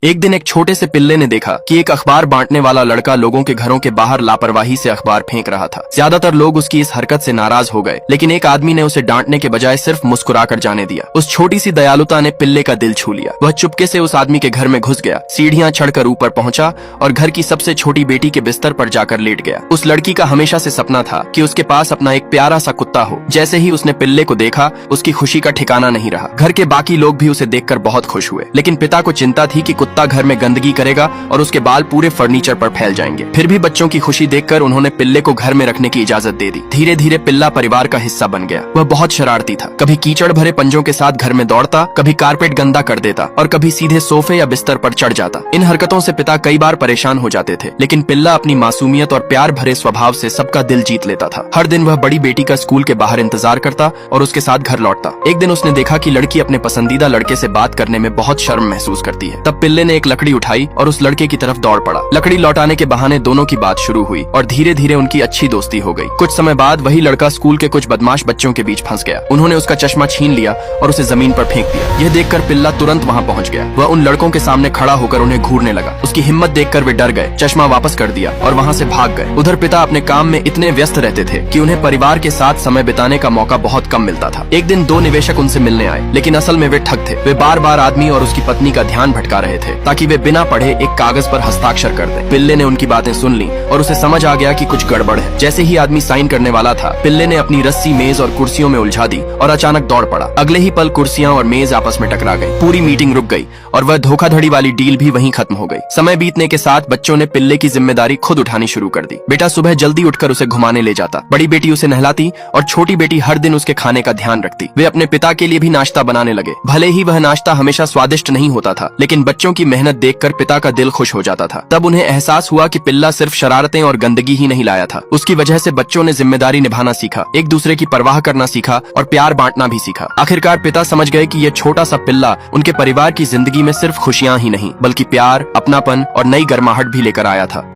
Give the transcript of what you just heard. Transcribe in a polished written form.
एक दिन एक छोटे से पिल्ले ने देखा कि एक अखबार बांटने वाला लड़का लोगों के घरों के बाहर लापरवाही से अखबार फेंक रहा था। ज्यादातर लोग उसकी इस हरकत से नाराज हो गए, लेकिन एक आदमी ने उसे डांटने के बजाय सिर्फ मुस्कुराकर जाने दिया। उस छोटी सी दयालुता ने पिल्ले का दिल छू लिया। वह चुपके से उस आदमी के घर में घुस गया, सीढ़ियां चढ़कर ऊपर पहुंचा और घर की सबसे छोटी बेटी के बिस्तर पर जाकर लेट गया। उस लड़की का हमेशा से सपना था कि उसके पास अपना एक प्यारा सा कुत्ता हो। जैसे ही उसने पिल्ले को देखा, उसकी खुशी का ठिकाना नहीं रहा। घर के बाकी लोग भी उसे देखकर बहुत खुश हुए, लेकिन पिता को चिंता थी कि कुत्ता घर में गंदगी करेगा और उसके बाल पूरे फर्नीचर पर फैल जाएंगे। फिर भी बच्चों की खुशी देखकर उन्होंने पिल्ले को घर में रखने की इजाजत दे दी। धीरे धीरे पिल्ला परिवार का हिस्सा बन गया। वह बहुत शरारती था, कभी कीचड़ भरे पंजों के साथ घर में दौड़ता, कभी कारपेट गंदा कर देता और कभी सीधे सोफे या बिस्तर पर चढ़ जाता। इन हरकतों से पिता कई बार परेशान हो जाते थे, लेकिन पिल्ला अपनी मासूमियत और प्यार भरे स्वभाव से सबका दिल जीत लेता था। हर दिन वह बड़ी बेटी का स्कूल के बाहर इंतजार करता और उसके साथ घर लौटता। एक दिन उसने देखा कि लड़की अपने पसंदीदा लड़के से बात करने में बहुत शर्म महसूस करती है। तब पिल्ले ने एक लकड़ी उठाई और उस लड़के की तरफ दौड़ पड़ा। लकड़ी लौटाने के बहाने दोनों की बात शुरू हुई और धीरे धीरे उनकी अच्छी दोस्ती हो गई। कुछ समय बाद वही लड़का स्कूल के कुछ बदमाश बच्चों के बीच फंस गया। उन्होंने उसका चश्मा छीन लिया और उसे जमीन पर फेंक दिया। यह देखकर पिल्ला तुरंत वहां पहुंच गया। वह उन लड़कों के सामने खड़ा होकर उन्हें घूरने लगा। उसकी हिम्मत देखकर वे डर गए, चश्मा वापस कर दिया और वहां से भाग गए। उधर पिता अपने काम में इतने व्यस्त रहते थे कि उन्हें परिवार के साथ समय बिताने का मौका बहुत कम मिलता था। एक दिन दो निवेशक उनसे मिलने आए, लेकिन असल में वे ठग थे। वे बार बार आदमी और उसकी पत्नी का ध्यान भटका रहे थे ताकि वे बिना पढ़े एक कागज पर हस्ताक्षर कर दें। पिल्ले ने उनकी बातें सुन ली और उसे समझ आ गया कि कुछ गड़बड़ है। जैसे ही आदमी साइन करने वाला था, पिल्ले ने अपनी रस्सी मेज और कुर्सियों में उलझा दी और अचानक दौड़ पड़ा। अगले ही पल कुर्सियां और मेज आपस में टकरा गई। पूरी मीटिंग रुक गई और वह धोखाधड़ी वाली डील भी वहीं खत्म हो गई। समय बीतने के साथ बच्चों ने पिल्ले की जिम्मेदारी खुद उठानी शुरू कर दी। बेटा सुबह जल्दी उठकर उसे घुमाने ले जाता, बड़ी बेटी उसे नहलाती और छोटी बेटी हर दिन उसके खाने का ध्यान रखती। वे अपने पिता के लिए भी नाश्ता बनाने लगे। भले ही वह नाश्ता हमेशा स्वादिष्ट नहीं होता था, लेकिन बच्चों की मेहनत देखकर पिता का दिल खुश हो जाता था। तब उन्हें एहसास हुआ कि पिल्ला सिर्फ शरारतें और गंदगी ही नहीं लाया था। उसकी वजह से बच्चों ने जिम्मेदारी निभाना सीखा, एक दूसरे की परवाह करना सीखा और प्यार बांटना भी सीखा। आखिरकार पिता समझ गए कि यह छोटा सा पिल्ला उनके परिवार की जिंदगी में सिर्फ खुशियां ही नहीं, बल्कि प्यार, अपनापन और नई गर्माहट भी लेकर आया था।